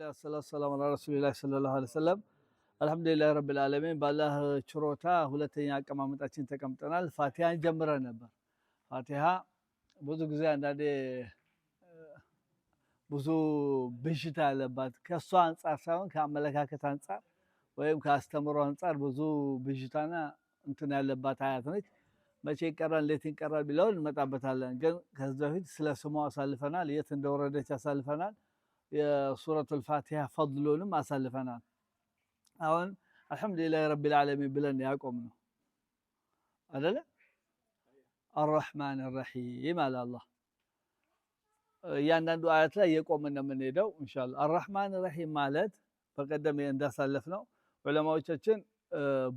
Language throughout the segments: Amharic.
አልሐምዱሊላህ ሰላቱ ሰላም አላ ረሱሊላህ ሰለላሁ ዐለይሂ ወሰለም። አልሐምዱሊላህ ረብል ዓለሚን ባላህ ችሮታ ሁለተኛ አቀማመጣችን ተቀምጠናል። ፋቲሃን ጀምረን ነበር። ፋቲሃ ብዙ ጊዜ አንዳንዴ ብዙ ብዥታ ያለባት ከሷ አንጻር ሳይሆን ከአመለካከት አንጻር ወይም ከአስተምሮ አንጻር ብዙ ብዥታና እንትን ያለባት አያት ነች። መቼ ይቀራል እንዴት ይቀራል ቢለውን እንመጣበታለን። ግን ከዚህ በፊት ስለ ስሟ አሳልፈናል፣ የት እንደወረደች አሳልፈናል። የሱረቱል ፋቲሃ ፈድሉንም አሳልፈናል። አሁን አልሐምዱሊላህ ረቢል ዓለሚን ብለን ያቆምነው አይደለ? አርረሕማን ረሒም አለ አላህ። እያንዳንዱ አያት ላይ የቆምን ነው የምንሄደው ኢንሻአላህ። አርረሕማን ረሒም ማለት በቀደም እንዳሳለፍነው ዑለማዎቻችን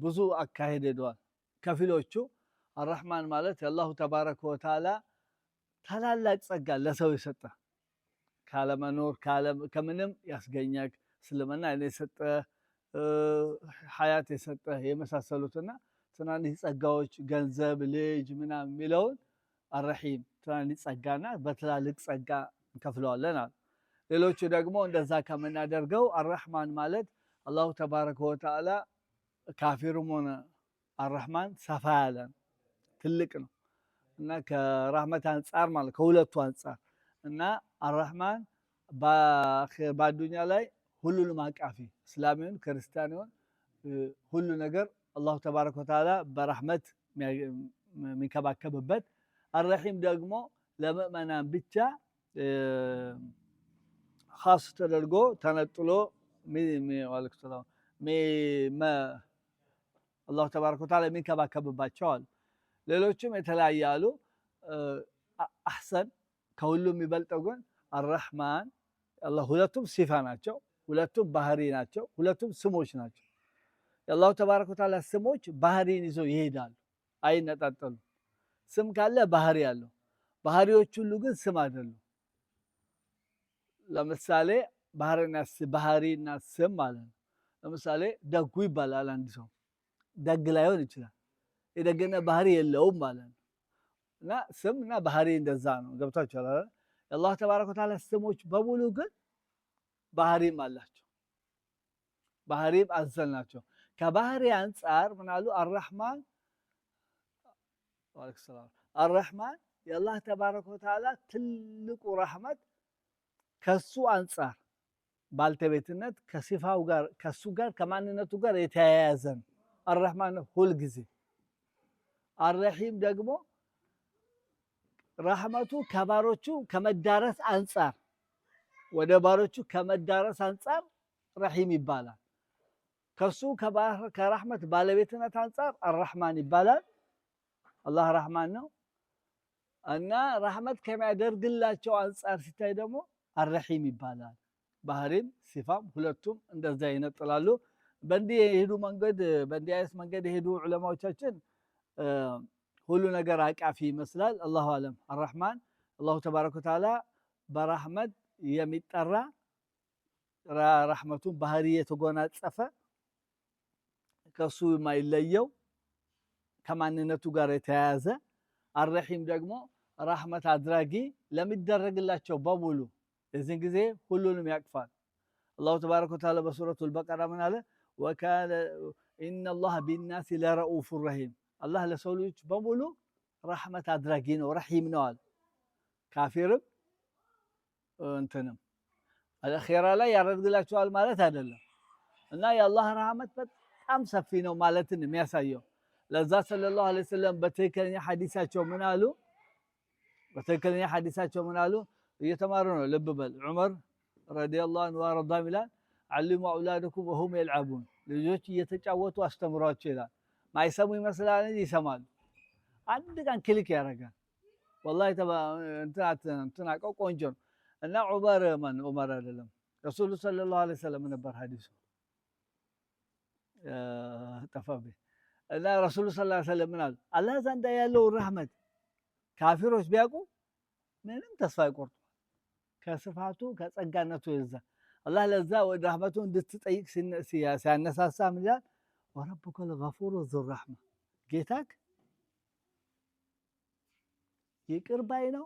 ብዙ አካሄድ ሄደዋል። ከፊሎቹ አርረሕማን ማለት የአላሁ ተባረከ ወተዓላ ታላላቅ ጸጋ ለሰው የሰጠ ካለመኖር ከምንም ያስገኘክ እስልምና የሰጠ ሀያት የሰጠ የመሳሰሉትና ትናንሽ ጸጋዎች ገንዘብ፣ ልጅ ምናምን የሚለውን አርረሒም ትናንሽ ጸጋና በትላልቅ ጸጋ እንከፍለዋለን አሉ። ሌሎቹ ደግሞ እንደዛ ከምናደርገው አርረሕማን ማለት አላሁ ተባረከ ወተዓላ ካፊሩም ሆነ አርረሕማን ሰፋ ያለ ትልቅ ነው እና ከራህመት አንጻር ማለት ከሁለቱ አንጻር እና አርረሕማን በአዱኛ ላይ ሁሉንም አቃፊ እስላሚውን ክርስቲያኑን ሁሉ ነገር አላሁ ተባረከ ወተዓላ በራህመት የሚንከባከብበት፣ አርረሒም ደግሞ ለምእመናን ብቻ ኻስ ተደርጎ ተነጥሎ አላሁ ተባረከ ወተዓላ የሚንከባከብባቸው አሉ። ሌሎችም የተለያየ አሉ። አሕሰን ከሁሉም የሚበልጠው ግን አርረሕማን ሁለቱም ሲፋ ናቸው፣ ሁለቱም ባህሪ ናቸው፣ ሁለቱም ስሞች ናቸው። የአላሁ ተባረከ ወተዓላ ስሞች ባህሪን ይዘው ይሄዳሉ፣ አይነጣጠሉም። ስም ካለ ባህሪ አለው። ባህሪዎች ሁሉ ግን ስም አይደሉም። ለምሳሌ ባህሪና ስም ማለት ነው። ለምሳሌ ደጉ ይባላል። አንድ ሰው ደግ ላይሆን ይችላል፣ የደግነት ባህሪ የለውም ማለት ነው። እና ስም እና ባህሪ እንደዛ ነው። ገብቷችኋል? የአላህ ተባረከ ወተዓላ ስሞች በሙሉ ግን ባህሪም አላቸው፣ ባህሪም አዘል ናቸው። ከባህሪ አንጻር ምናሉ አርረሕማን የአላህ ተባረከ ወተዓላ ትልቁ ረሕመት ከሱ አንጻር ባልተቤትነት ከሲፋው ጋር ከሱ ጋር ከማንነቱ ጋር የተያያዘ ነው። አርረሕማን ሁልጊዜ፣ አርረሒም ደግሞ ረሕመቱ ከባሮቹ ከመዳረስ አንጻር ወደ ባሮቹ ከመዳረስ አንጻር ረሒም ይባላል። ከሱ ከረሕመት ባለቤትነት አንጻር አርረሕማን ይባላል። አላህ ረሕማን ነው እና ረሕመት ከሚያደርግላቸው አንጻር ሲታይ ደግሞ አርረሒም ይባላል። ባህሪም ሲፋም ሁለቱም እንደዛ ይነጥላሉ። በእንዲህ የሄዱ መንገድ በእንዲህ አይነት መንገድ የሄዱ ዑለማዎቻችን ሁሉ ነገር አቃፊ ይመስላል። አላሁ አለም። አርረሕማን አላሁ ተባረከ ወተዓላ በረሕመት የሚጠራ ረሕመቱን ባህሪ የተጎናጸፈ ከሱ የማይለየው ከማንነቱ ጋር የተያያዘ፣ አርረሒም ደግሞ ረሕመት አድራጊ ለሚደረግላቸው በሙሉ የዚህን ጊዜ ሁሉንም ያቅፋል። አላሁ ተባረከ ወተዓላ በሱረቱል በቀራ ምን አለ? ወካነ ኢነላህ ቢናሲ ለረኡፍ ረሒም፣ አላህ ለሰው ልጆች በሙሉ ረሕመት አድራጊ ነው፣ ረሒም ነው አለ። ካፊርም እንትንም አኺራ ላይ ያደርግላቸዋል ማለት አይደለም። እና የአላህ ረሕመት በጣም ሰፊ ነው ማለትን የሚያሳየው ለዛ ሰለላሁ ዐለይሂ ወሰለም በትክክለኛ ሐዲሳቸው ምን አሉ? በትክክለኛ ሐዲሳቸው ምን አሉ? እየተማሩ ነው። ልብ በል ዑመር ረዲየላሁ ዐንሁ ወአርዳም ይላል ዓሊሙ አውላደኩም ወሁም የልዓቡን፣ ልጆች እየተጫወቱ አስተምሯቸው ይላል። ማይሰሙ ይመስላል እንጂ ይሰማሉ። አንድ ቀን ክሊክ ያደርጋል። ወላሂ እንትን አውቀው ቆንጆ ነው። እና ዑመር አይደለም ረሱሉ ሰለላሁ ዐለይሂ ወሰለም ነበር ሐዲሱ ጠፋብኝ። እና ረሱሉ ሰለላሁ ዐለይሂ ወሰለም ምን አሉ? አላህ ዘንዳ ያለው ረሕመት ካፊሮች ቢያውቁ ምንም ተስፋ አይቆርጡ ከስፋቱ ከጸጋነቱ የዛ አላህ ለዛ ወደ ረሕመቱ እንድትጠይቅ ሲያነሳሳ ምን ይላል? ወረቡከል ገፉሩ ዙረሕማ፣ ጌታክ ይቅር ባይ ነው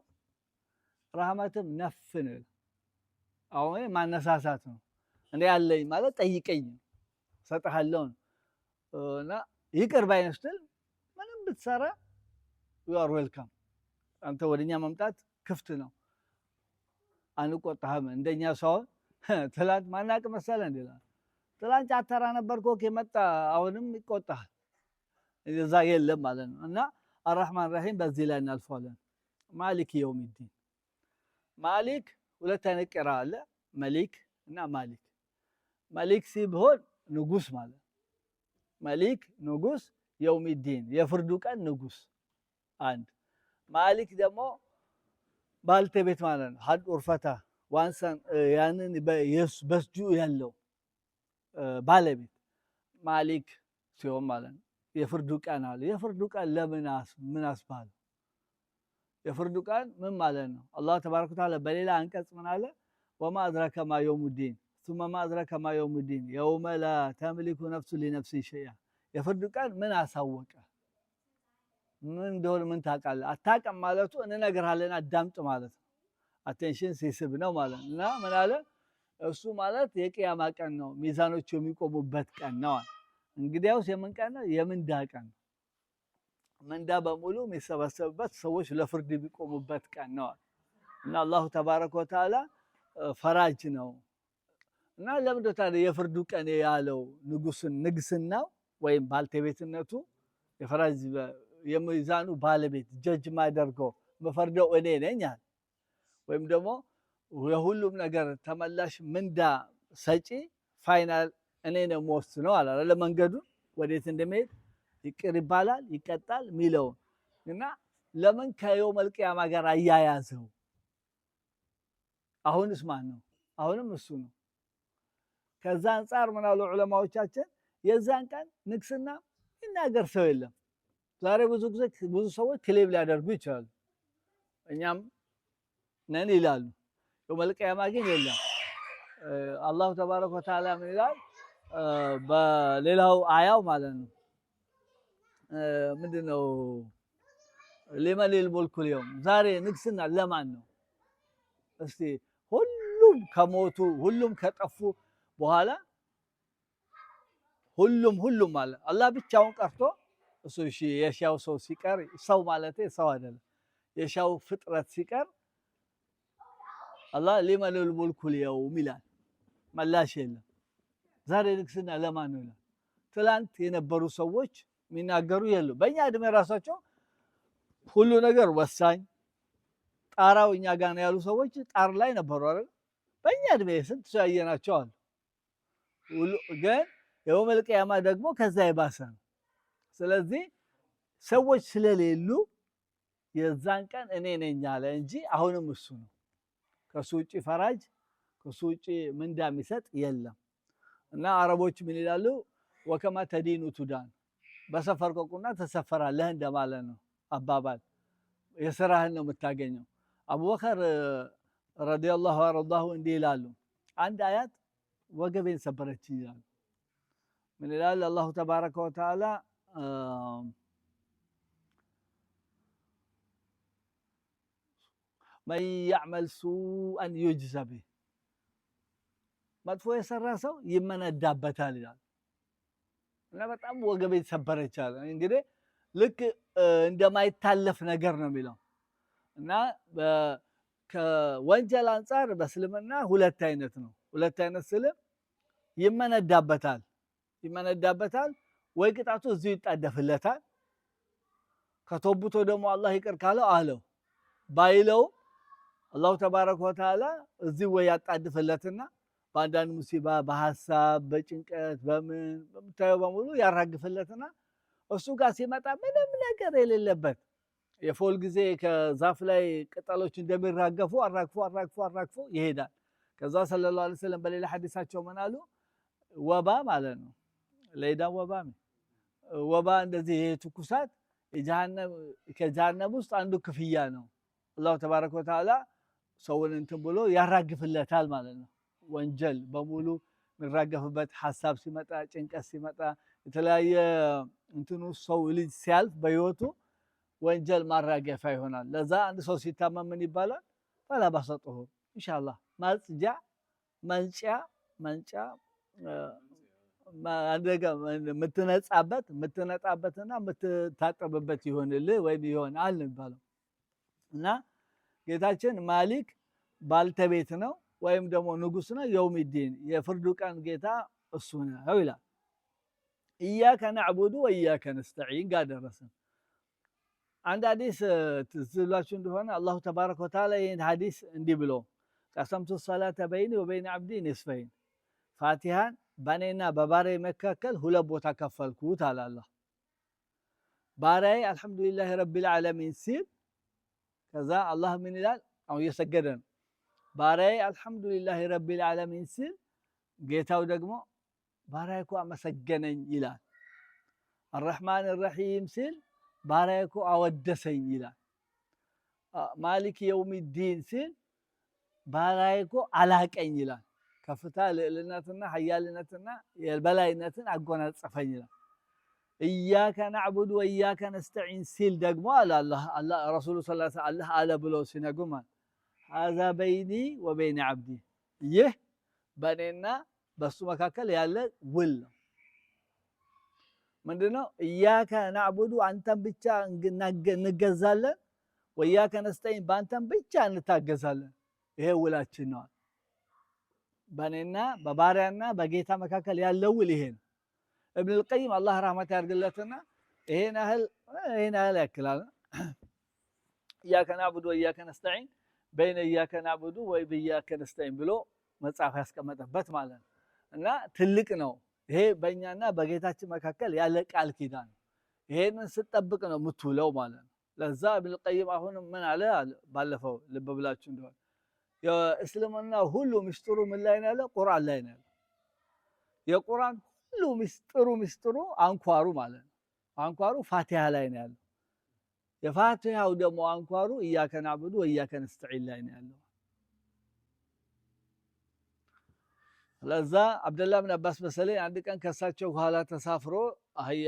ረሕመትም ነፍ ነው። አሁን ማነሳሳት ነው። እኔ ያለኝ ማለት ጠይቀኝ ሰጥሃለሁ እና ይቅር ባይ ነህ ስትል ምንም ብትሰራ ዩ አር ዌልካም አንተ ወደኛ መምጣት ክፍት ነው። አንቆጣህም። እንደኛ ሰው ትላንት ማናቅ መሰለህ እንዴ? ትላንት ጫተራ ነበርኩ የመጣ አሁንም ይቆጣሃል። እዛ የለም ማለት ነው። እና አርራህማን ራሂም በዚህ ላይ እናልፈዋለን። ማሊክ የውሚዲን ማሊክ ሁለት አይነት ቅራ አለ፣ መሊክ እና ማሊክ። መሊክ ሲሆን ንጉስ ማለት መሊክ ንጉስ፣ የውሚዲን የፍርዱ ቀን ንጉስ አንድ። ማሊክ ደግሞ ባልተቤት ማለት ነው። ሀድ ኡርፈታ ዋንሳን ያንን በስጁ ያለው ባለቤት ማሊክ ሲሆን ማለት ነው። የፍርዱ ቀን አለ። የፍርዱ ቀን ለምን ምን አስባለ? የፍርዱ ቀን ምን ማለት ነው? አላህ ተባረከ ወተዓላ በሌላ አንቀጽ ምን አለ? ወማ አድረከ ማ የውሙዲን ثم ما أدرك ما يوم الدين يوم لا تملك نفس لنفس شيئا። የፍርዱ ቀን ምን አሳወቀ? ምን እንደሆነ ምን ታውቃለህ? አታውቅም ማለቱ እንነግርሃለን አዳምጥ ማለት ነው። አቴንሽን ሲስብ ነው ማለት እና ምን አለ እሱ ማለት የቂያማ ቀን ነው፣ ሚዛኖች የሚቆሙበት ቀን ነው። እንግዲያውስ የምን ቀን ነው? የምንዳ ቀን። ምንዳ በሙሉ የሚሰበሰብበት ሰዎች ለፍርድ የሚቆሙበት ቀን ነው እና አላሁ ተባረከ ወተዓላ ፈራጅ ነው። እና ለምንድነው ታዲያ የፍርዱ ቀን ያለው? ንግስናው ወይም ባልተቤትነቱ የፈራጅ የሚዛኑ ባለቤት ጀጅ ማደርገው መፈርደው እኔ ነኝ አለ። ወይም ደግሞ የሁሉም ነገር ተመላሽ ምንዳ ሰጪ ፋይናል እኔ ነው የምወስነው አለ። ለመንገዱ ወዴት እንደሚሄድ ይቅር ይባላል ይቀጣል ሚለው እና ለምን ከየውመል ቂያማ ጋር አያያዘው? አሁንስ ማን ነው? አሁንም እሱ ነው። ከዛ አንፃር ምን አሉ ዑለማዎቻችን የዛን ቀን ንግስና ይናገር ሰው የለም። ዛሬ ብዙ ጊዜ ብዙ ሰዎች ክሌም ሊያደርጉ ይችላሉ፣ እኛም ነን ይላሉ። የውመል ቂያማ ግን የለም። አላሁ ተባረከ ወተዓላ ምን ይላል በሌላው አያው ማለት ነው ምንድነው ሊመኒል ሙልኩል የውም ዛሬ ንግስና ለማን ነው? እስቲ ሁሉም ከሞቱ ሁሉም ከጠፉ በኋላ ሁሉም ማለት አላህ ብቻውን ቀርቶ እሱ የሻው ሰው ሲቀር ሰው ማለት ሰው አይደለም የሻው ፍጥረት ሲቀር አላህ ሊመኒል ሙልኩል የውም ይላል። መላሽ የለም። ዛሬ ንግስና ለማን ነው ይላል። ትላንት የነበሩ ሰዎች የሚናገሩ የሉ። በእኛ እድሜ ራሳቸው ሁሉ ነገር ወሳኝ ጣራው እኛ ጋር ነው ያሉ ሰዎች ጣር ላይ ነበሩ አይደል? በእኛ እድሜ ስንት ሰው ያየናቸው አሉ። ግን የውመል ቂያማ ደግሞ ከዛ የባሰ ነው። ስለዚህ ሰዎች ስለሌሉ የዛን ቀን እኔ ነኝ አለ እንጂ አሁንም እሱ ነው። ከሱ ውጪ ፈራጅ ከሱ ውጪ ምንዳ የሚሰጥ የለም። እና አረቦች ምን ይላሉ? ወከማ ተዲኑ ቱዳን በሰፈር ቆቁና ተሰፈራለህ እንደማለት ነው አባባል። የስራህን ነው የምታገኘው። አቡበከር ረዲየላሁ ዐንሁ እንዲህ ይላሉ። አንድ አያት ወገቤን ሰበረች ይላሉ። ምን ይላል አላሁ ተባረከ ወተዓላ መን ያዕመል ሱአን ዩጅዘ ቢህ መጥፎ የሰራ ሰው ይመነዳበታል ይላል። እና በጣም ወገቤን ሰበረች አለ። እንግዲህ ልክ እንደማይታለፍ ነገር ነው የሚለው። እና ከወንጀል አንፃር በእስልምና ሁለት አይነት ነው። ሁለት አይነት ስልም ይመነዳበታል ወይ ቅጣቱ እዚሁ ይጣደፍለታል። ከተውብቶ ደግሞ አላህ ይቅር ካለው አለው ባይለው አላሁ ተባረከ ወተዓላ እዚሁ ወይ ያጣድፍለትና በአንዳንድ ሙሲባ በሐሳብ በጭንቀት በምን በምታየው በሙሉ ያራግፍለትና እሱ ጋር ሲመጣ ምንም ነገር የሌለበት የፎል ጊዜ ከዛፍ ላይ ቅጠሎች እንደሚራገፉ አራግፎ ይሄዳል። ከዛ ሰለላሁ ዐለይሂ ወሰለም በሌላ ሐዲሳቸው ምን አሉ? ወባ ማለት ነው ለይዳ ወባ እንደዚህ ይሄ ትኩሳት ከጀሃነም ውስጥ አንዱ ክፍያ ነው። አላሁ ተባረከ ወተዓላ ሰውን እንትን ብሎ ያራግፍለታል ማለት ነው። ወንጀል በሙሉ የሚራገፍበት ሐሳብ ሲመጣ ጭንቀት ሲመጣ የተለያየ እንትኑ ሰው ልጅ ሲያልፍ በህይወቱ ወንጀል ማራገፊያ ይሆናል። ለዛ አንድ ሰው ሲታመም ምን ይባላል? ፈላ ባሰጡሁ ኢንሻአላህ ማጽጃ መንጫ መንጫ አንደጋ የምትነጻበትና የምትታጠብበት ይሆንልህ ወይም ይሆናል የሚባለው እና ጌታችን ማሊክ ባልተቤት ነው ወይም ደግሞ ንጉስ ነው። የውሚዲን የፍርዱ ቀን ጌታ እሱ ነው ይላል። ኢያከ ነዕቡዱ ወኢያከ ነስተዒን ጋር ደረስን። አንድ ሐዲስ ትዝ ይላችሁ እንደሆነ አላሁ ተባረከ ወተዓላ ይህን ሐዲስ እንዲህ ብሎ ቀሰምቱ ሰላተ በይኒ ወበይነ ዓብዲ ኒስፈይን ፋቲሃን በእኔና በባሪያዬ መካከል ሁለት ቦታ ከፈልኩት አለ አላህ። ባሪያዬ አልሐምዱሊላህ ረቢል ዓለሚን ሲል ከዛ አላህ ምን ይላል? አሁን እየሰገደ ነው። ባሪያዬ አልሐምዱሊላህ ረቢል ዓለሚን ሲል ጌታው ደግሞ ባሪያዬ እኮ አመሰገነኝ ይላል። አርረሕማን ረሒም ሲል ባሪያዬ እኮ አወደሰኝ ይላል። ማሊክ የውሚዲን ሲል ባሪያዬ እኮ አላቀኝ ይላል። ከፍታ ልዕልነትና ሀያልነትና የበላይነትን አጎናጸፈኝ ይላል። ኢያከ ናዕቡዱ ወኢያከ ነስተዒን ሲል ደግሞ አለ አላህ ረሱሉ ሰለላሁ ዐለይሂ ወሰለም አላህ አለ ብለው ሲነግሩ ሀዛ በይኒ ወበይነ ዓብዲ ይህ በእኔና በሱ መካከል ያለ ውል ነው። ምንድነው? ኢያከ ናዕቡዱ አንተን ብቻ እንገዛለን፣ ወኢያከ ነስተዒን በአንተን ብቻ እንታገዛለን። ይሄ ውላችን ነው። በእኔና በባሪያና በጌታ መካከል ያለው ውል ይሄ ነው። እብኑል ቀይም አላህ ረህመት ያድርግለትና ይሄን ያህል ያክላል። ኢያከ ናዕቡዱ ወኢያከ ነስተዒን በይነ ኢያከ ናዕቡዱ ወኢያከ ነስተዒን ብሎ መጽሐፍ ያስቀመጠበት ማለት ነው። እና ትልቅ ነው ይሄ በእኛና በጌታችን መካከል ያለ ቃል ኪዳን ነው። ይሄንን ስትጠብቅ ነው የምትውለው ማለት ነው። ለዛ እብኑል ቀይም አሁንም ምን አለ ባለፈው ልብ ብላችሁ እንደሆነ የእስልምና ሁሉ ምስጢሩ ምን ላይ ነው ያለው? ቁርአን ላይ ነው ያለው። የቁርአን ሁሉ ምስጢሩ አንኳሩ ማለት ነው። አንኳሩ ፋቲሃ ላይ ነው ያለው። የፋቲሃው ደግሞ አንኳሩ ኢያከ ናዕቡዱ ወኢያከ ነስተዒን ላይ ነው ያለው። ለዛ አብደላህ ብን አባስ መሰለኝ አንድ ቀን ከሳቸው ከኋላ ተሳፍሮ አህያ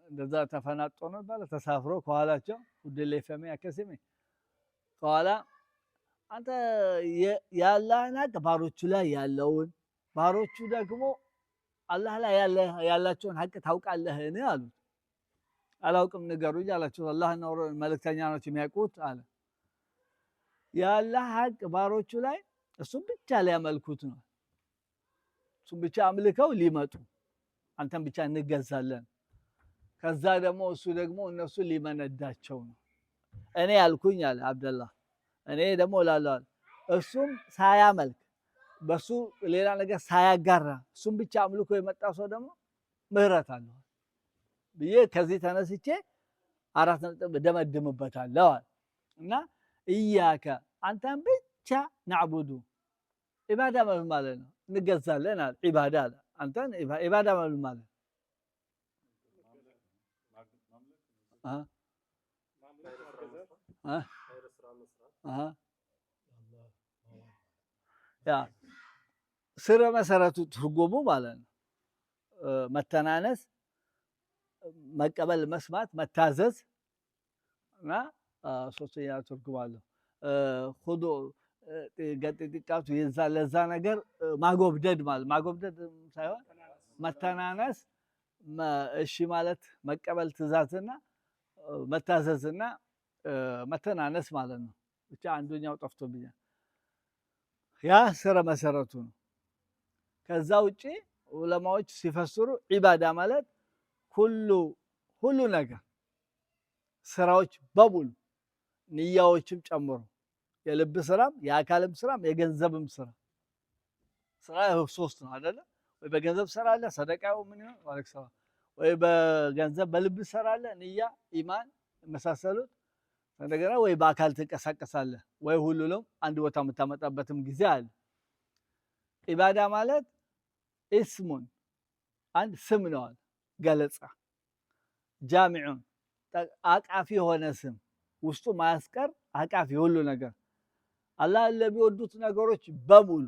እንደዛ ተፈናጦ ነው ባለ ተሳፍሮ ከኋላቸው ውድሌ ፈሜ አከሰሜ ከኋላ አንተ የአላህን ሀቅ ባሮቹ ላይ ያለውን ባሮቹ ደግሞ አላህ ላይ ያላቸውን ሀቅ ታውቃለህን አሉት። አላውቅም ንገሩኝ አላቸው። አላህና መልእክተኛ ናቸው የሚያውቁት አለ። የአላህ ሀቅ ባሮቹ ላይ እሱም ብቻ ሊያመልኩት ነው። እሱም ብቻ አምልከው ሊመጡ አንተም ብቻ እንገዛለን። ከዛ ደግሞ እሱ ደግሞ እነሱ ሊመነዳቸው ነው። እኔ ያልኩኝ አለ አብደላህ እኔ ደግሞ እላለሁ እሱም ሳያመልክ በሱ ሌላ ነገር ሳያጋራ እሱም ብቻ አምልኮ የመጣ ሰው ደግሞ ምህረት አለው ብዬ ከዚህ ተነስቼ 4 ነጥብ ደመድምበታለሁ እና ኢያከ አንተን ብቻ ናዕቡዱ ኢባዳ ማለት ነው እንገዛለን አለ። ኢባዳ አለ አንተን ኢባዳ ማለት ያ ስረ መሰረቱ ትርጉሙ ማለት ነው መተናነስ፣ መቀበል፣ መስማት፣ መታዘዝ እና ሶስተኛ ትርጉም አለው ሁዱ ገጥጥቃቱ ለዛ ነገር ማጎብደድ ማለት ማጎብደድ ሳይሆን መተናነስ፣ እሺ ማለት መቀበል ትእዛዝና መታዘዝና መተናነስ ማለት ነው። ብቻ አንዱኛው ጠፍቶብኛል። ያ ስረ መሰረቱ ነው። ከዛ ውጪ ዑለማዎች ሲፈስሩ ዒባዳ ማለት ሁሉ ነገር ስራዎች በሙሉ ንያዎችም ጨምሮ የልብ ስራም የአካልም ስራም የገንዘብም ስራ ሶስት ነው አይደለ? ወይ በገንዘብ ስራ አለ ሰደቃው ምን ይሆን ማለት ሰው ወይ በገንዘብ በልብ ስራ አለ ንያ፣ ኢማን መሳሰሉት እንደገና ወይ በአካል ትንቀሳቀሳለህ ወይ ሁሉንም አንድ ቦታ የምታመጣበትም ጊዜ አለ። ኢባዳ ማለት እስሙን አንድ ስም ነው ገለጻ ጃሚዑን አቃፊ የሆነ ስም ውስጡ ማያስቀር አቃፊ ሁሉ ነገር አላህ ለሚወዱት ነገሮች በሙሉ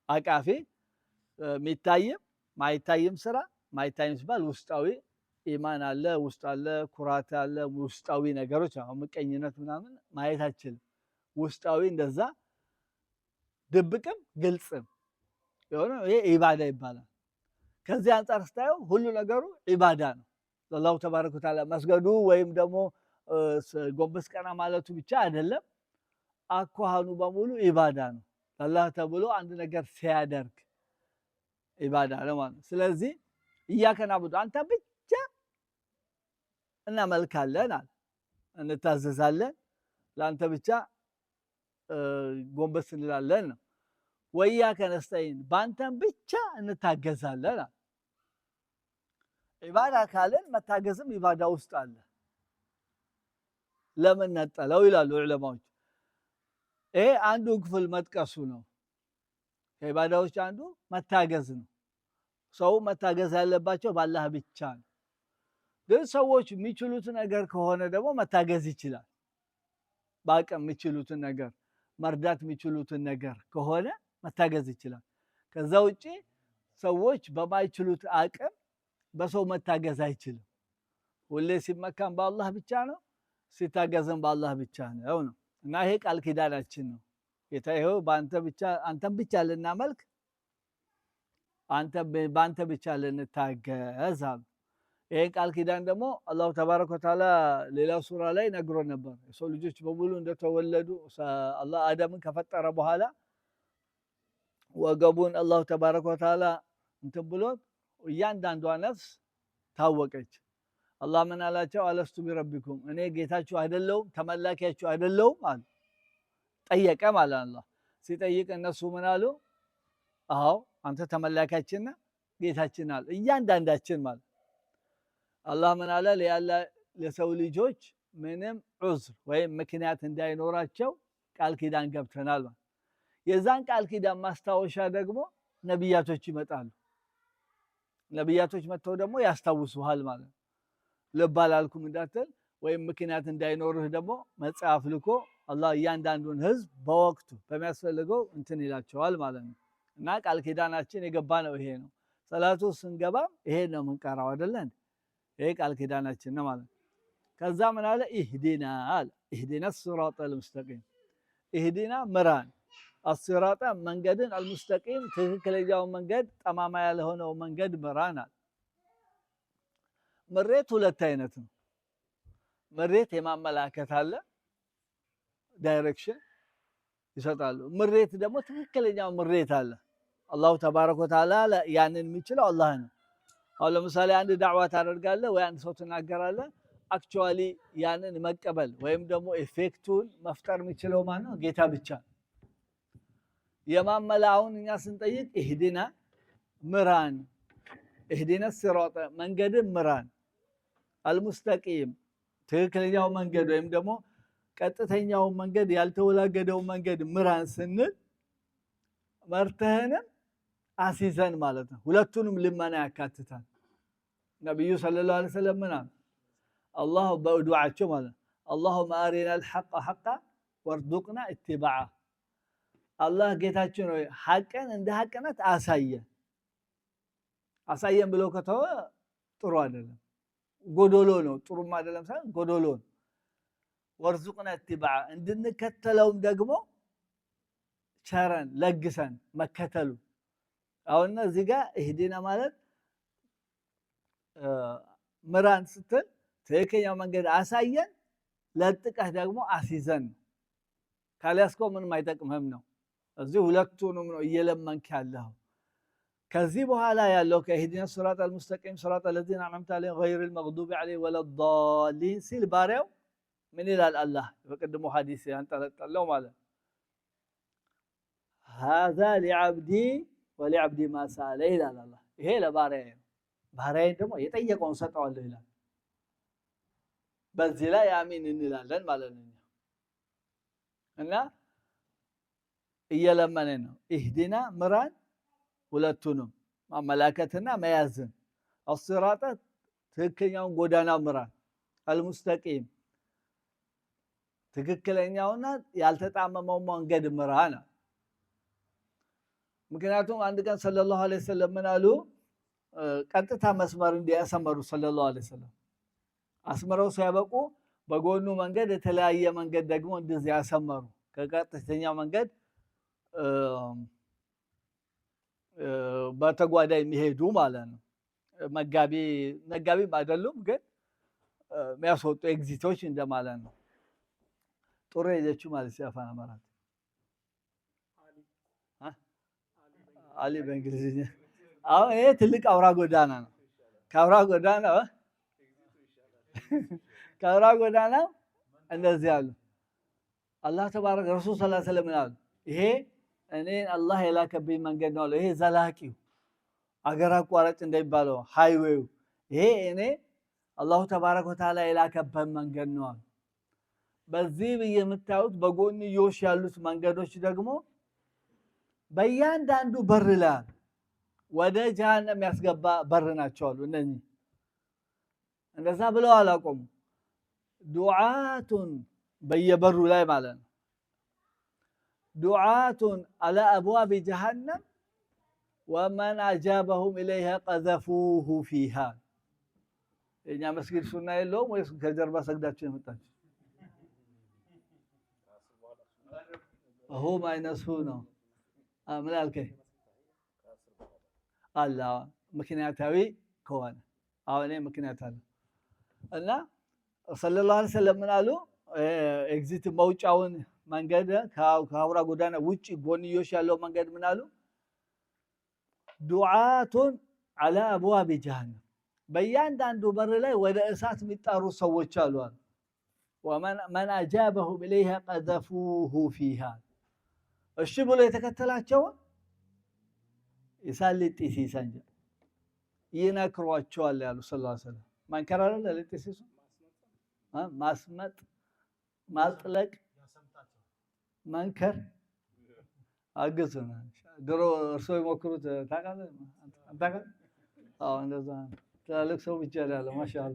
አቃፊ የሚታይም ማይታይም ስራ ማይታይም ሲባል ውስጣዊ ኢማን አለ፣ ውስጥ አለ፣ ኩራት አለ፣ ውስጣዊ ነገሮች አሁን ምቀኝነት ምናምን ማየት አይችልም። ውስጣዊ እንደዛ ድብቅም ግልጽም የሆነ ይሄ ኢባዳ ይባላል። ከዚህ አንፃር ስታየው ሁሉ ነገሩ ኢባዳ ነው ለአላሁ ተባረከ ወተዓላ። መስገዱ ወይም ደግሞ ጎንበስ ቀና ማለቱ ብቻ አይደለም፣ አኳኋኑ በሙሉ ኢባዳ ነው። አላህ ተብሎ አንድ ነገር ሲያደርግ ኢባዳ ነው ማለት ነው። ስለዚህ ኢያከ ነዕቡዱ አንተ ብቻ እናመልካለን አለ፣ እንታዘዛለን፣ ለአንተ ብቻ ጎንበስ እንላለን ነው። ወኢያከ ነስተዒን በአንተም ብቻ እንታገዛለን አለ። ኢባዳ ካለን መታገዝም ኢባዳ ውስጥ አለ። ለምን ነጠለው ይላሉ ዑለማዎች። ይሄ አንዱ ክፍል መጥቀሱ ነው። ከኢባዳዎች አንዱ መታገዝ ነው። ሰው መታገዝ ያለባቸው በአላህ ብቻ ነው። ግን ሰዎች የሚችሉት ነገር ከሆነ ደግሞ መታገዝ ይችላል። በአቅም የሚችሉትን ነገር መርዳት የሚችሉትን ነገር ከሆነ መታገዝ ይችላል። ከዛ ውጪ ሰዎች በማይችሉት አቅም በሰው መታገዝ አይችልም። ሁሌ ሲመካም በአላህ ብቻ ነው፣ ሲታገዝም በአላህ ብቻ ነው ነው እና ይሄ ቃል ኪዳናችን ነው። ጌታ ይኸው በአንተ ብቻ አንተን ብቻ ልናመልክ በአንተ ብቻ ልንታገዝ አሉ። ይሄን ቃል ኪዳን ደግሞ አላሁ ተባረከ ወተዓላ ሌላ ሱራ ላይ ነግሮ ነበር። የሰው ልጆች በሙሉ እንደተወለዱ አላህ አደምን ከፈጠረ በኋላ ወገቡን አላሁ ተባረከ ወተዓላ እንትን ብሎት እያንዳንዷ ነፍስ ታወቀች። አላህ ምን አላቸው? አለስቱ ቢረቢኩም እኔ ጌታችሁ አይደለሁም ተመላኪያችሁ አይደለሁም አሉ። ጠየቀ ማለት አላህ ሲጠይቅ እነሱ ምን አሉ? አዎ አንተ ተመላኪያችንና ጌታችን አሉ። እያንዳንዳችን ማለት አላህ ምን አለ? ለሰው ልጆች ምንም ዑዝር ወይም ምክንያት እንዳይኖራቸው ቃል ኪዳን ገብተናል ማለት። የዛን ቃል ኪዳን ማስታወሻ ደግሞ ነብያቶች ይመጣሉ። ነብያቶች መጥተው ደግሞ ያስታውሱሃል ማለት ነው። ልብ አላልኩም እንዳትል ወይም ምክንያት እንዳይኖርህ ደግሞ መጽሐፍ ልኮ አላህ እያንዳንዱን ህዝብ በወቅቱ በሚያስፈልገው እንትን ይላቸዋል ማለት ነው። እና ቃል ኪዳናችን የገባ ነው ይሄ ነው። ሰላቱ ስንገባ ይሄ ነው የምንቀራው አይደለ? ይሄ ቃል ኪዳናችን ነው ማለት ነው። ከዛ ምን አለ? ኢህዲና አለ ኢህዲና ሲራጠል ሙስተቂም ኢህዲና ምራን አሲራጣ መንገድን አልሙስተቂም ትክክለኛው መንገድ ጠማማ ያልሆነው መንገድ ምራን አለ። ምሬት ሁለት አይነት ነው። ምሬት የማመላከት አለ፣ ዳይሬክሽን ይሰጣሉ። ምሬት ደግሞ ትክክለኛው ምሬት አለ። አላሁ ተባረከ ወተዓላ ያንን የሚችለው አላህ ነው። አሁን ለምሳሌ አንድ ዳዕዋ ታደርጋለህ ወይ አንድ ሰው ትናገራለህ፣ አክቹዋሊ ያንን መቀበል ወይም ደግሞ ኢፌክቱን መፍጠር የሚችለው ማን ነው? ጌታ ብቻ። የማመላውን እኛ ስንጠይቅ ኢህዲና ምራን፣ ኢህዲና ሲራጠ መንገድን ምራን፣ አልሙስተቂም ትክክለኛው መንገድ ወይም ደግሞ ቀጥተኛው መንገድ ያልተወላገደው መንገድ ምራን ስንል መርተህንም አሲዘን ማለት ነው። ሁለቱንም ልመና ያካትታል። ነብዩ ሰለላሁ ዐለይሂ ወሰለም ምናምን አላህ በዱዓቸው ማለት አላሁመ አሪና አልሐቀ ሐቃ ወርዙቅና ኢትባዓ። አላህ ጌታችን ሆይ ሐቅን እንደ ሐቅነት አሳየን ብሎ ከተወ ጥሩ አይደለም፣ ጎዶሎ ነው። ጥሩም አይደለም ሳይሆን ጎዶሎ ነው። ወርዙቅና ኢትባዓ እንድንከተለውም ደግሞ ቸረን ለግሰን መከተሉ። አሁን እዚህ ጋር ኢህዲና ማለት ምራን ስትል ትክክለኛው መንገድ አሳየን፣ ለጥቀህ ደግሞ አሲዘን። ካልያዝከው ምንም አይጠቅምህም ነው። እዚህ ሁለቱንም ነው እየለመንክ ያለው። ከዚህ በኋላ ያለው ከኢህዲና ሲራጠል ሙስተቂም ሲራጠል ለዚነ አንዐምተ ዐለይሂም ገይሪል መግዱቢ ዐለይሂም ወለዷሊን ሲል ባሪያው ምን ይላል? አላህ በቅድሞ ሐዲስ ያንጠለጠለው ማለት ሃዛ ሊዐብዲ ወሊዐብዲ ማ ሰአለ ይላል አላህ። ይሄ ለባሪያዬ ነው፣ ባሪያዬን ደግሞ የጠየቀውን ሰጠዋለሁ ይላል። በዚህ ላይ አሚን እንላለን ማለት ነው። እና እየለመነን ነው። ኢህዲና ምራን፣ ሁለቱንም ማመላከትና መያዝን፣ አሲራጠ ትክክለኛውን ጎዳና ምራን፣ አልሙስተቂም ትክክለኛውና ያልተጣመመው መንገድ ምራን። ምክንያቱም አንድ ቀን ሰለላሁ ዐለይሂ ወሰለም ምን አሉ? ቀጥታ መስመር እንዲያሰመሩ ሰለላሁ ዐለይሂ ወሰለም አስመረው ሲያበቁ በጎኑ መንገድ የተለያየ መንገድ ደግሞ እንደዚህ ያሰመሩ። ከቀጥተኛው መንገድ በተጓዳኝ የሚሄዱ ማለት ነው። ነጋቢም አይደሉም ግን የሚያስወጡ ኤግዚቶች እንደማለት ነው። ጥሩ ሄደችው ማለት ሲያፋና መራት አሊ በእንግሊዝኛ አሁን ይሄ ትልቅ አውራ ጎዳና ነው። ከአውራ ጎዳና እንደዚህ አሉ። አላህ ተባረከ ረሱል ሰለላሁ ዐለይሂ ወሰለም አሉ ይሄ እኔ አላህ የላከብኝ መንገድ ነው አሉ። ይሄ ዘላቂው አገር አቋራጭ እንደሚባለው ሃይዌው ይሄ እኔ አላሁ ተባረከ ወተዓላ የላከበት መንገድ ነው አሉ። በዚህ የምታዩት በጎንዮሽ ያሉት መንገዶች ደግሞ በእያንዳንዱ በር ላይ ወደ ጀሃነም ያስገባ በር ናቸው አሉ። እነኚህ እንደዛ ብለው አላቆሙ። ዱዓቱን በየበሩ ላይ ማለት ነው። ዱዓቱን አላ አብዋብ ጀሃነም ወመን አጃበሁም ኢለይሃ ቀዘፉሁ ፊሃ። የእኛ መስጊድ ሱና የለውም ወይስ ከጀርባ ሰግዳችሁ የመጣችሁ? هو ማይነስ ሁ ነው። ምን አልከኝ? አላ ምክንያታዊ ከሆነ አሁን እኔ ምክንያት አለ እና ሰለላሁ ዐለይሂ ወሰለም ምን አሉ? ኤግዚት መውጫውን መንገድ ከአውራ ጎዳና ውጪ ጎንዮሽ ያለው መንገድ ምን አሉ? ዱዓቱን አላ አብዋብ ጀሃነም በእያንዳንዱ በር ላይ ወደ እሳት የሚጣሩ ሰዎች አሉ። ወመን አጃበሁም ኢለይሃ ቀዘፉሁ ፊሃ እሺ ብሎ የተከተላቸውን ይሳልጥ ሲሰንጀ ይነክሯቸዋል ያሉ ሰለላሁ ዐለይሂ ወሰለም። ማንከራለ ለጥሲሱ ማስመጥ ማጥለቅ መንከር አግዝና ድሮ እርሶ ይሞክሩት ታውቃለህ? አንተ አዎ እንደዛ ትላልቅ ሰው ብቻ ያለ ማሻአላ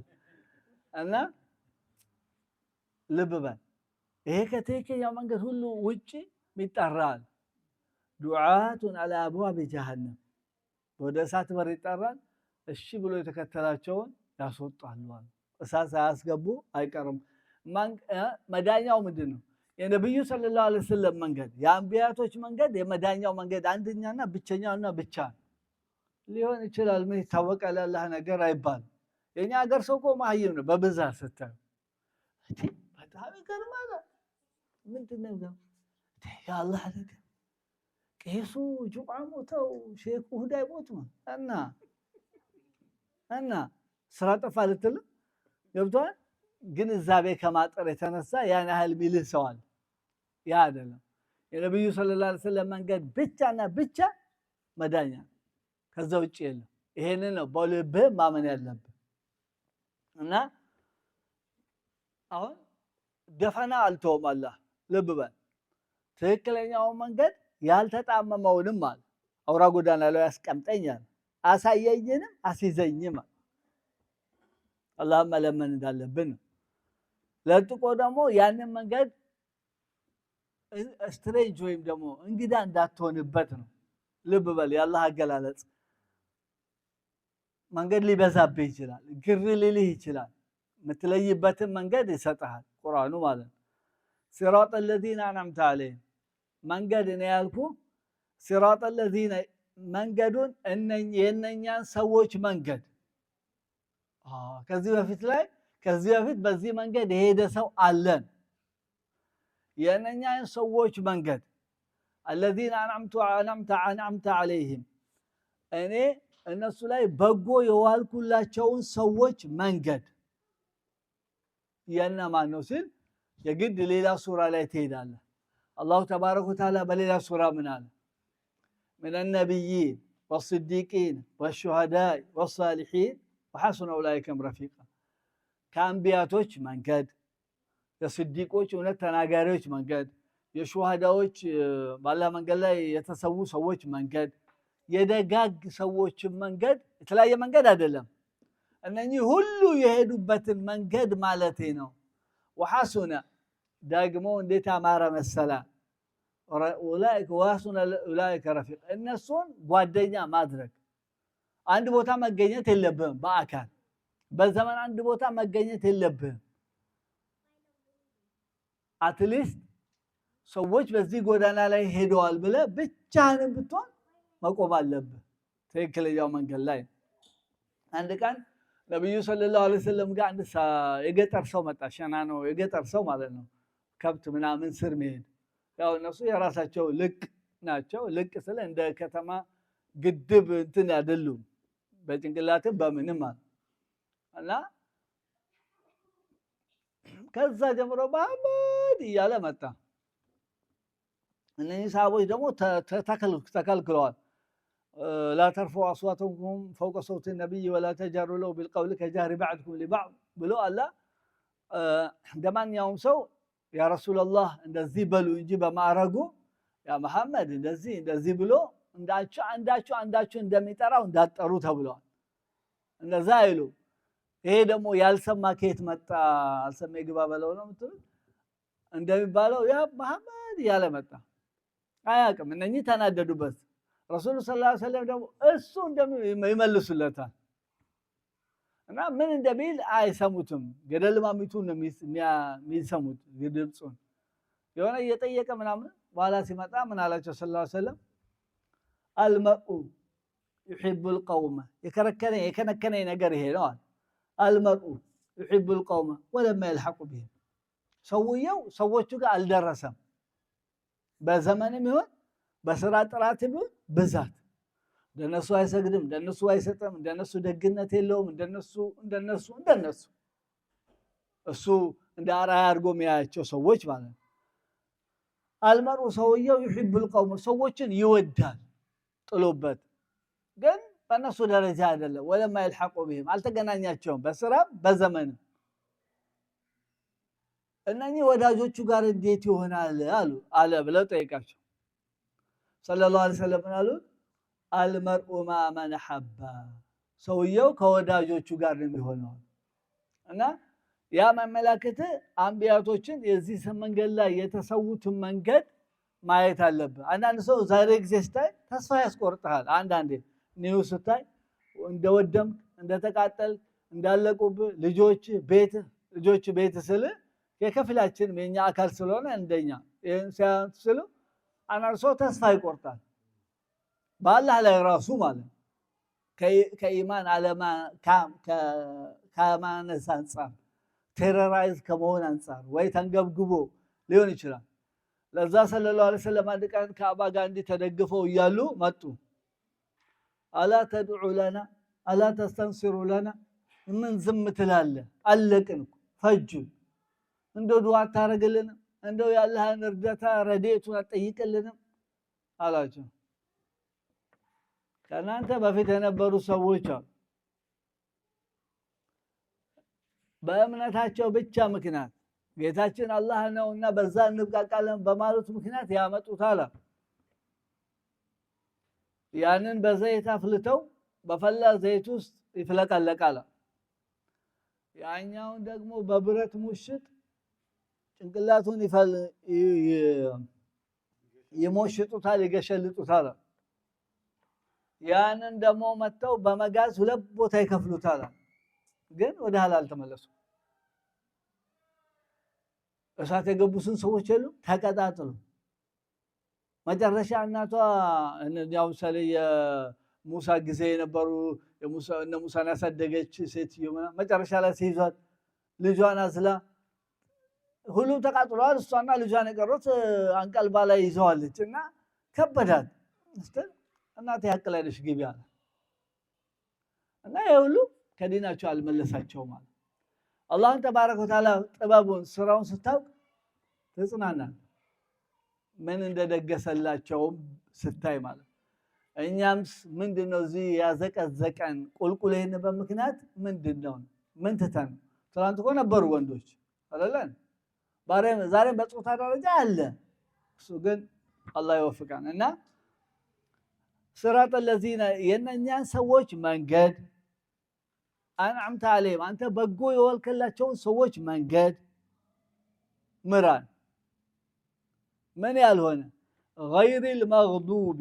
እና ልብ በል ይሄ ከትክክለኛው መንገድ ሁሉ ውጪ ይጠራል። ዱዓቱን አላ አብዋብ ጀሃነም ወደ እሳት በር ይጠራል። እሺ ብሎ የተከተላቸውን ያስወጣሉ። እሳት ሳያስገቡ አይቀርም። መዳኛው ምንድን ነው? የነብዩ ሰለላሁ ዐለይሂ ወሰለም መንገድ የአንቢያቶች መንገድ የመዳኛው መንገድ አንደኛና ብቸኛውና ብቻ ሊሆን ይችላል። ምን ይታወቃል? ያላህ ነገር አይባልም። የኛ ሀገር ሰው እኮ መሀይም ነው በብዛት ስታዩ። በጣም ይገርማል። ምንድን ነው የአላህ ነገር? ቄሱ ጁምዓ ሞተው ሼኹ ሁዳይ ሞቱ እና ስራ ጠፋ ልትል ገብቷል። ግንዛቤ ከማጠር የተነሳ ያን ያህል ሚልህ ሰው አለ። ያ አይደለም የነብዩ ሰለላሁ ዐለይሂ ወሰለም መንገድ ብቻና ብቻ መዳኛ፣ ከዛ ውጭ የለም። ይሄንን ነው በልብህ ማመን ያለብህ እና አሁን ደፈና አልተውም። አላህ ልብ በል ትክክለኛውን መንገድ ያልተጣመመውንም አለ አውራ ጎዳና ላይ ያስቀምጠኛል፣ አሳየኝንም አስይዘኝም አለ። አላህም መለመን እንዳለብን ለጥቆ ደግሞ ያንን መንገድ ስትሬንጅ ወይም ደግሞ እንግዳ እንዳትሆንበት ነው። ልብ በል የአላህ አገላለጽ መንገድ ሊበዛብህ ይችላል፣ ግር ሊልህ ይችላል። የምትለይበትን መንገድ ይሰጥሃል ቁርአኑ ማለት ነው። ሲራጥ الذين أنعمت عليهم መንገድ ነው ያልኩ። ሲራጥ الذين መንገዱን የእነኛን ሰዎች መንገድ ከዚህ በፊት በዚህ መንገድ የሄደ ሰው አለን። የእነኛን ሰዎች መንገድ الذين أنعمت عليهم እኔ እነሱ ላይ በጎ የዋልኩላቸውን ሰዎች መንገድ የነማን ነው ሲል የግድ ሌላ ሱራ ላይ ትሄዳለህ። አላሁ ተባረከ ወተዓላ በሌላ ሱራ ምን አለ? من النبيين والصديقين والشهداء والصالحين وحسن أولئك رفيقا ከአንቢያቶች መንገድ፣ የስዲቆች እውነት ተናጋሪዎች መንገድ፣ የሹሃዳዎች በአላህ መንገድ ላይ የተሰዉ ሰዎች መንገድ፣ የደጋግ ሰዎች መንገድ የተለያየ መንገድ አይደለም። እነኚህ ሁሉ የሄዱበትን መንገድ ማለቴ ነው። ወሐሱነ ደግሞ እንዴት አማረ መሰላ ኡላኢከ ረፊቅ እነሱን ጓደኛ ማድረግ። አንድ ቦታ መገኘት የለብህም በአካል በዘመን አንድ ቦታ መገኘት የለብህም። አትሊስት ሰዎች በዚህ ጎዳና ላይ ሄደዋል ብለህ ብቻህን ብትሆን መቆም አለብህ። ትክክለኛው መንገድ ላይ። አንድ ቀን ነብዩ ሰለላሁ ዐለይሂ ወሰለም ጋር አንድ የገጠር ሰው መጣ። ሸና ነው የገጠር ሰው ማለት ነው። ከብት ምናምን ስር መሄድ ያው እነሱ የራሳቸው ልቅ ናቸው። ልቅ ስለ እንደ ከተማ ግድብ እንትን አይደሉም፣ በጭንቅላትም በምንም ማለት እና ከዛ ጀምሮ መሐመድ እያለ መጣ። እነዚህ ሰሃቦች ደግሞ ተከልክለዋል። ላ ተርፈዑ አስዋተኩም ፈውቀ ሰውቲ ነቢይ ወላ ተጃሩ ለሁ ቢልቀውል ከጃህሪ በዕድኩም ሊበዕድ ብሎ አላ እንደማንኛውም ሰው ያ ረሱላላህ እንደዚህ በሉ እንጂ በማዕረጉ ያ መሐመድ እንደዚህ ብሎ አንዳችሁ እንደሚጠራው እንዳትጠሩ ተብለዋል። እንደዛ አይሉ። ይሄ ደግሞ ያልሰማ ከየት መጣ? አልሰማ ይግባ በለው ነው የምትሉት። እንደሚባለው ያ መሐመድ እያለ መጣ። አያውቅም። እነኚህ ተናደዱበት። ረሱሉ ሰለላሁ ዐለይሂ ወሰለም ደግሞ እሱ ይመልሱለታል እና ምን እንደሚል አይሰሙትም። ገደል ማሚቱን ነው የሚሰሙት ድምፁን። የሆነ እየጠየቀ ምናምን በኋላ ሲመጣ ምን አላቸው ሰለላሁ ዐለይሂ ወሰለም አልመርኡ ዩሒቡል ቀውመ የከነከነኝ ነገር ይሄ ነው አለ። አልመርኡ ዩሒቡል ቀውመ ወለማ የልሐቁ ቢሂም ሰውየው ሰዎቹ ጋር አልደረሰም። በዘመንም ይሁን በስራ ጥራትም ይሁን ብዛት እንደነሱ አይሰግድም፣ እንደነሱ አይሰጥም፣ እንደነሱ ደግነት የለውም፣ እንደነሱ እሱ እንደ አርአያ አድርጎ የሚያያቸው ሰዎች ማለት ነው። አልመርኡ ሰውየው ዩሒቡል ቀውመ ሰዎችን ይወዳል ጥሎበት፣ ግን በእነሱ ደረጃ አይደለም። ወለማ የልሐቁ ቢሂም አልተገናኛቸውም በስራም በዘመንም። እነኚህ ወዳጆቹ ጋር እንዴት ይሆናል አለ ብለው ጠይቃቸው። ሰለላሁ ዐለይሂ ወሰለም አሉ አልመርኡ ማ መን ሐባ ሰውየው ከወዳጆቹ ጋር ነው የሚሆነው እና ያ መመላከት አንቢያቶችን የዚህ መንገድ ላይ የተሰዉትን መንገድ ማየት አለብህ። አንዳንድ ሰው ዛሬ ጊዜ ስታይ ተስፋ ያስቆርጥሃል። አንዳንዴ ኒውስ ስታይ እንደወደምክ እንደተቃጠልክ እንዳለቁብህ ልጆች ቤት ስል የከፊላችን የኛ አካል ስለሆነ እንደኛ ይሄን ሲያስሉ አንዳንድ ሰው ተስፋ ይቆርጣል በአላህ ላይ ራሱ ማለት ከኢማን አለማ ከማነስ አንፃር ቴሮራይዝ ከመሆን አንፃር ወይ ተንገብግቦ ሊሆን ይችላል። ለዛ ሰለላሁ ዐለይሂ ወሰለም አንድ ቀን ከአባ ጋር እንዲህ ተደግፈው እያሉ መጡ። አላ ተድዑ ለና አላ ተስተንሲሩ ለና ምን ዝም ትላለህ? አለቅን ፈጁን እንደው ዱዓ አታረግልንም? እንደው የአላህን እርዳታ ረድኤቱን አትጠይቅልንም አላቸው። ከእናንተ በፊት የነበሩ ሰዎች አሉ በእምነታቸው ብቻ ምክንያት ጌታችን አላህ ነውና በዛ እንብቃቃለን በማለቱ ምክንያት ያመጡታል። ያንን በዘይት አፍልተው በፈላ ዘይት ውስጥ ይፍለቀለቃል። ያኛውን ደግሞ በብረት ሙሽጥ ጭንቅላቱን ይሞሽጡታል፣ ይገሸልጡታል። ያንን ደግሞ መተው በመጋዝ ሁለት ቦታ ይከፍሉታል። ግን ወደ ኋላ አልተመለሱም። እሳት የገቡትን ሰዎች የሉ ተቀጣጥሉ። መጨረሻ እናቷ ያው ሰለ የሙሳ ጊዜ የነበሩ እነ ሙሳን ያሳደገች ሴትዮ መጨረሻ ላይ ሲይዟት ልጇን አዝላ ሁሉም ተቃጥሏል። እሷና ልጇን የቀሩት አንቀልባ ላይ ይዘዋለች እና ከበዳት። እናቴ ሐቅ ላይ ነሽ ግቢ አለ እና የሁሉ ከዲናቸው አልመለሳቸውም ማለት አላህን ተባረከ ወተዓላ ጥበቡን ስራውን ስታውቅ ትጽናናለህ። ምን እንደደገሰላቸውም ስታይ ማለት እኛም ምንድነው እዚህ ያዘቀዘቀን ቁልቁሌን በምክንያት ምንድነው ምን ትተን ትላንት እኮ ነበሩ ወንዶች አይደለን ዛሬ በጾታ ደረጃ አለ። እሱ ግን አላህ ይወፍቀን እና صراط الذين የነኛን ሰዎች መንገድ አንዓምተ አለይሂም አንተ በጎ የወልከላቸውን ሰዎች መንገድ ምራን። ምን ያልሆነ غير المغضوب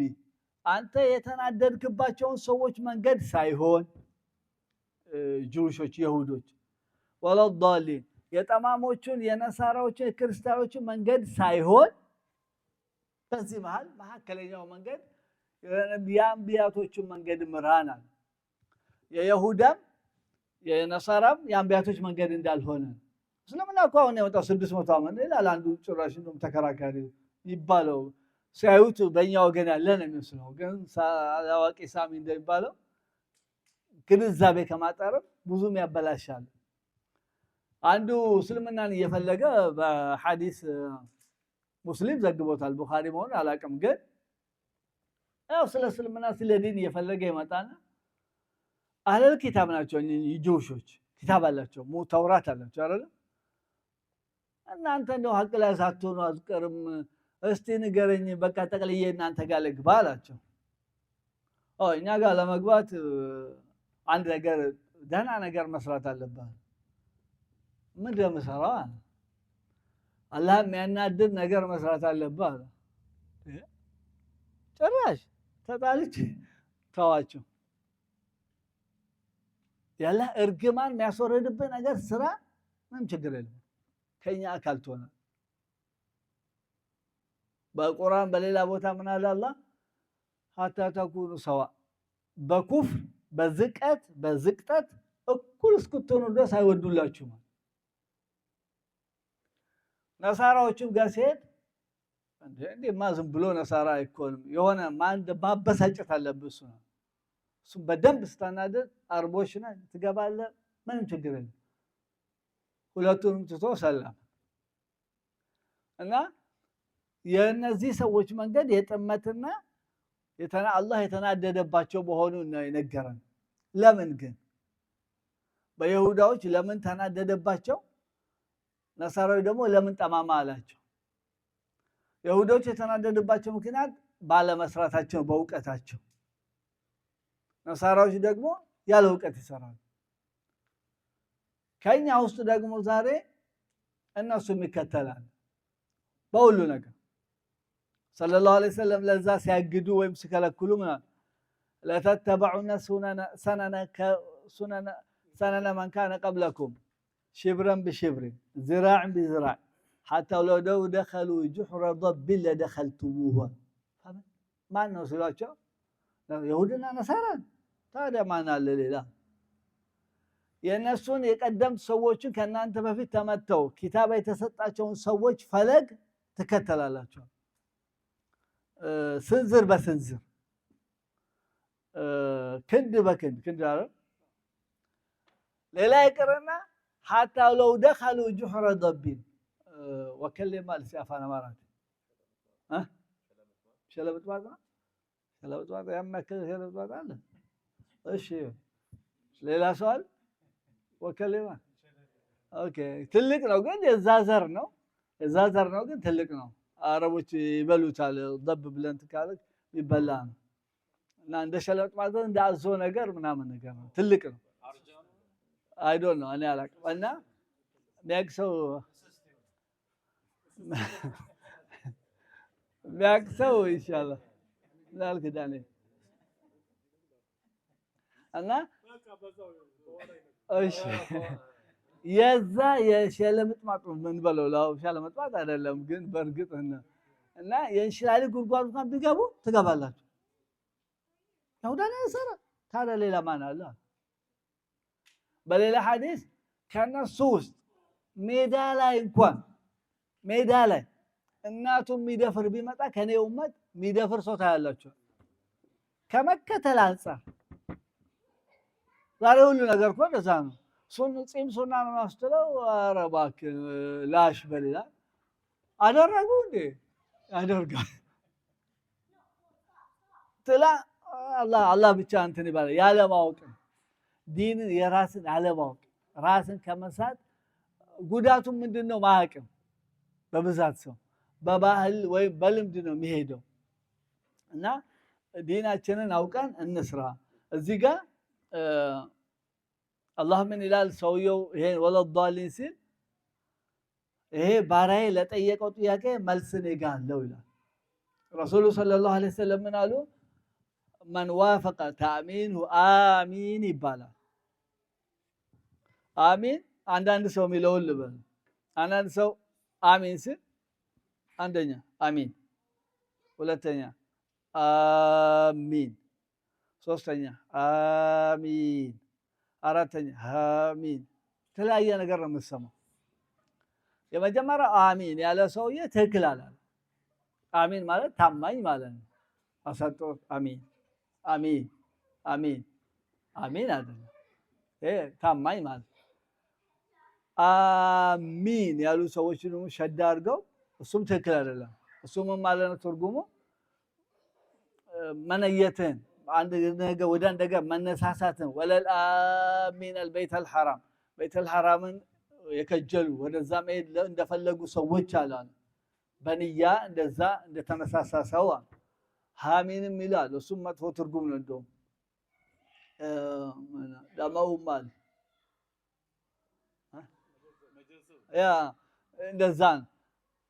አንተ የተናደድክባቸውን ሰዎች መንገድ ሳይሆን ጁሾች ይሁዶች ወለዳሊን የጠማሞቹን የነሳራዎችን ክርስቲያኖችን መንገድ ሳይሆን በዚህ መካከለኛው መንገድ የአንቢያቶችን መንገድ ምራናል። የይሁዳም የነሳራም የአንቢያቶች መንገድ እንዳልሆነ እስልምና እኮ አሁን የወጣው 600 ዓመት ይላል። አንዱ ጭራሽ እንደውም ተከራካሪ ይባለው ሲያዩት በእኛ ወገን ያለ ነው የሚመስለው። ግን አዋቂ ሳሚ እንደሚባለው ግንዛቤ ከማጠርም ብዙም ያበላሻል። አንዱ እስልምናን እየፈለገ በሐዲስ ሙስሊም ዘግቦታል፣ ቡኻሪ መሆን አላውቅም። ግን ያው ስለ እስልምና ስለ ዲን እየፈለገ ይመጣና አህለል ኪታብ ናቸው ጁሾች፣ ኪታብ አላቸው፣ ተውራት አላቸው አይደል? እናንተ እንደው ሐቅ ላይ ሳትሆኑ አትቀርም፣ እስቲ ንገረኝ፣ በቃ ጠቅልዬ እናንተ ጋር ልግባ አላቸው። እኛ ጋር ለመግባት አንድ ነገር ደህና ነገር መስራት አለብህ። ምንድን ነው የምሰራው? አላህ የሚያናድድ ነገር መስራት አለብህ አለ። ጭራሽ ተጣልቼ ተዋቸው። ያለ እርግማን የሚያስወርድብህ ነገር ስራ፣ ምንም ችግር የለም ከኛ አካል ትሆነ። በቁርአን በሌላ ቦታ ምን አለ አላህ? ሐታ ተኩኑ ሰዋ፣ በኩፍር በዝቅጠት እኩል እስክትሆኑ ድረስ አይወዱላችሁም። ነሳራዎችም ጋር ሲሄድ እንዴማ ዝም ብሎ ነሳራ አይኮንም፣ የሆነ ማበሳጨት አለብህ። እሱም በደንብ ስታናደድ አርቦሽ ነህ ትገባለህ፣ ምንም ችግር የለም። ሁለቱንም ትቶ ሰላም እና የእነዚህ ሰዎች መንገድ የጥመትና አላህ የተናደደባቸው መሆኑን ነው የነገረን። ለምን ግን በይሁዳዎች ለምን ተናደደባቸው? ነሳራዊ ደግሞ ለምን ጠማማ አላቸው? ይሁዶች የተናደደባቸው ምክንያት ባለመስራታቸው በእውቀታቸው፣ ነሳራዎች ደግሞ ያለ እውቀት ይሰራሉ። ከኛ ውስጥ ደግሞ ዛሬ እነሱም ይከተላል በሁሉ ነገር። ሰለላሁ ዐለይሂ ወሰለም ለዛ ሲያግዱ ወይም ሲከለክሉ ምናምን ለተተበዑነ ሰነነ መን ካነ ቀብለኩም ሽብረን ብሽብርን ዝራዕን ብዝራዕ ሐታ ለው ደኸሉ ጁሕረ ضብን ለደኸልቱሙሁ። ማን ነው ሲሏቸው ይሁድና ነሳራን። ታዲያ ማን አለ ሌላ? የእነሱን የቀደምት ሰዎችን ከእናንተ በፊት ተመተው ኪታብ የተሰጣቸውን ሰዎች ፈለግ ትከተላላቸው። ስንዝር በስንዝር ክንድ በክንድ አለ። ሌላ ይቅርና ሐታ ለው ደኸሉ ጁሕረ ضብን ወከሌ ማለት ሲያፋና ማራት ሸለብጥባጥ ያማከለ ሸለብጥባጥ አለ። እሺ ሌላ ሰው አለ ወከሌማ። ኦኬ ትልቅ ነው ግን የዛ ዘር ነው ግን ትልቅ ነው። አረቦች ይበሉታል። ضብ ብለን ካለች ይበላ ነው እና እንደ ሸለብጥባጥ እንደ አዞ ነገር ምናምን ነገር ነው። ትልቅ ነው። አይ ዶንት ኖ እኔ አላውቅም። እና የሚያቅሰው ኢንሻአላህ ላልክ ዳኔ እና እሺ የዛ የሸለምጥማጥ ምን በለው ላው ሸለምጥማጥ አይደለም ግን በእርግጥ እና የእንሽላሊ ጉድጓድ እንኳን ቢገቡ ትገባላችሁ። ይሁዳና ነሳራ ታዲያ ሌላ ማን አለ? በሌላ ሐዲስ ከነሱ ውስጥ ሜዳ ላይ እናቱ የሚደፍር ቢመጣ ከኔ ኡመት የሚደፍር ሰው ታያላችሁ። ከመከተል አንፃር ዛሬ ሁሉ ነገር እኮ እንደዛ ነው። ጺም ሱና ነው አስተለው። ኧረ እባክህ ላሽ በሌላ አደረጉ እንዴ ያደርጋል ትላ አላህ ብቻ እንትን ይባላል። ያለማወቅ ዲን የራስን አለማወቅ ራስን ከመሳት ጉዳቱ ምንድነው? ማያውቅም። በብዛት ሰው በባህል ወይም በልምድ ነው የሚሄደው እና ዲናችንን አውቀን እንስራ። እዚህ ጋር አላህ ምን ይላል? ሰውየው ይሄን ወለዷሊን ሲል ይሄ ባሪያዬ ለጠየቀው ጥያቄ መልስ እኔ ጋር አለው ይላል። ረሱሉ ሰለላሁ ዐለይሂ ወሰለም ምን አሉ? መን ዋፈቀ ተእሚንሁ አሚን ይባላል። አሚን አንዳንድ ሰው የሚለውን ልበል። አንዳንድ ሰው አሚን ሲል አንደኛ አሚን፣ ሁለተኛ አሚን። ሶስተኛ አሚን። አራተኛ አሚን። የተለያየ ነገር ነው የምትሰማው። የመጀመሪያው አሚን ያለ ሰውዬ ትክክል አላለ። አሚን ማለት ታማኝ ማለት ነው። አሰጥቶት አሚን አሚን አሚን አሚን አይደለም። ታማኝ ማለት አሚን ያሉ ሰዎች ደግሞ ሸዳ አድርገው እሱም ትክክል አይደለም። እሱም ማለት ነው ትርጉሙ መነየትን አንድ ነገር ወደ አንድ ነገር መነሳሳትን ወለል አሚን አልበይተል ሐራም በይተል ሐራምን የከጀሉ ወደዛ መሄድ እንደፈለጉ ሰዎች አሉ። በንያ እንደዛ እንደተነሳሳ ሰው አሚንም ይላል። እሱም መጥፎ ትርጉም ነው። እንደውም ለማውማል ያ እንደዛ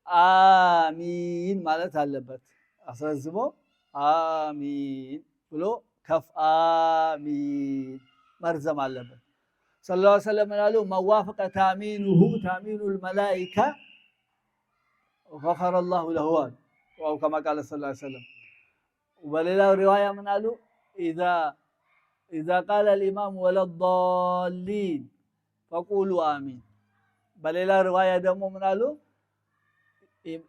አሚን ማለት አለበት። አስረዝሞ አሚን ብሎ ከፍ አሚን መርዘም አለበት። ሰለላሁ ዐለይሂ ወሰለም አሉ መዋፈቀ ታሚኑሁ ታሚኑል መላኢካ غفر الله له أو كما قال صلى الله عليه وسلم. وبሌላው ሪዋያ ምን አሉ إذا قال الإمام ولا الضالين فقولوا آمين. በሌላ ሪዋያ ደግሞ ምን አሉ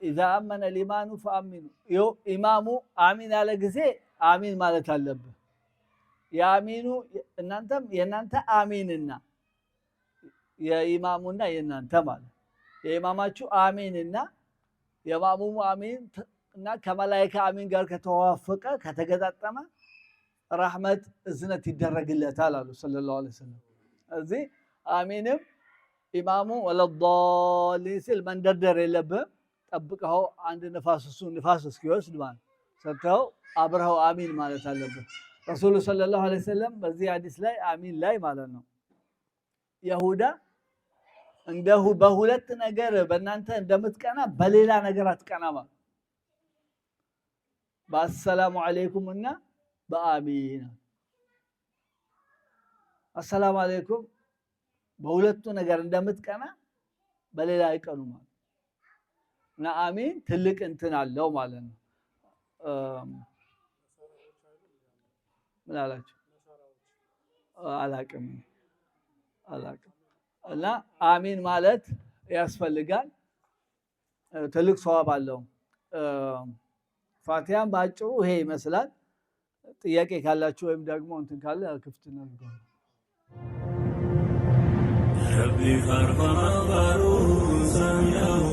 إذا أمن الإمام فأمنوا. ኢማሙ አሚን ያለ ጊዜ አሚን ማለት አለብህ። የአሚኑ እናንተም የናንተ አሚንና የኢማሙና የናንተ ማለት የኢማማችሁ አሚንና የማሙሙ አሚን እና ከመላእክት አሚን ጋር ከተዋፈቀ ከተገጣጠመ ረህመት እዝነት ይደረግለታል አሉ ሰለላሁ ዐለይሂ ወሰለም። እዚህ አሚንም ኢማሙ ወለዷሊን ሲል መንደርደር የለብህም። ጠብቀው አንድ ንፋስ እስኪወስድ ማለት ሰጥተው አብረው አሚን ማለት አለብህ። ረሱሉ ሰለላሁ ዐለይሂ ወሰለም በዚህ ሐዲስ ላይ አሚን ላይ ማለት ነው ይሁዳ እንደሁ በሁለት ነገር በእናንተ እንደምትቀና በሌላ ነገር አትቀናማ። በአሰላሙ አለይኩም እና በአሚን። አሰላሙ አለይኩም በሁለቱ ነገር እንደምትቀና በሌላ አይቀኑም እና አሚን ትልቅ እንትን አለው ማለት ነው። ምን አላችሁ? አላቅም እና አሚን ማለት ያስፈልጋል። ትልቅ ሰዋብ አለው። ፋቲሃን ባጭሩ ይሄ ይመስላል። ጥያቄ ካላችሁ ወይም ደግሞ እንትን ካለ ክፍት ነው። ረቢ ፈርፈማ ባሩ ሰሚያው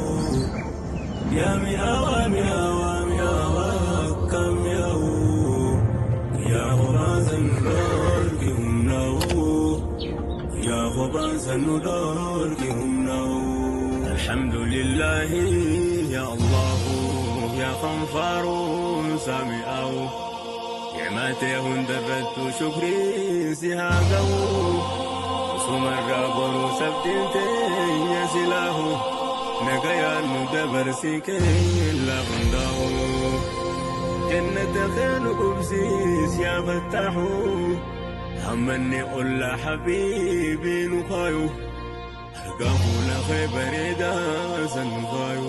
ያሚያው ያሚያው ያሚያው ከሚያው ያው ማዘን ነው يا غبان سنودور كهمناو الحمد لله يا الله يا غفار سامعو نعمته هندرت شكري سهاقو سمر قبر سبتنت يا سلاه نقيا ندبر سيكين لا غنداو جنة خير قبسيس يا فتاحو همني قول حبيبي نخايو أرقابو لخي بريدا سنفايو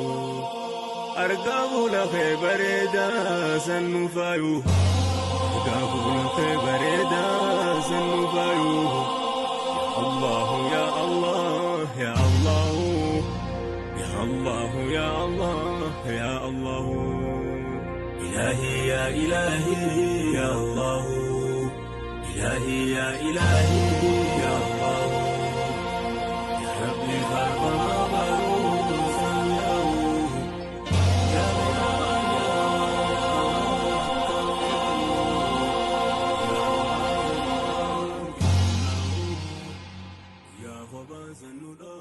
أرقابو لخي بريدا سنفايو أرقابو لخي بريدا سنفايو يا الله يا الله يا الله يا الله يا الله إلهي يا إلهي يا الله إلهي يا إلهي يا الله يا ربي فارقنا بارود سمعه يا يا غباز الندى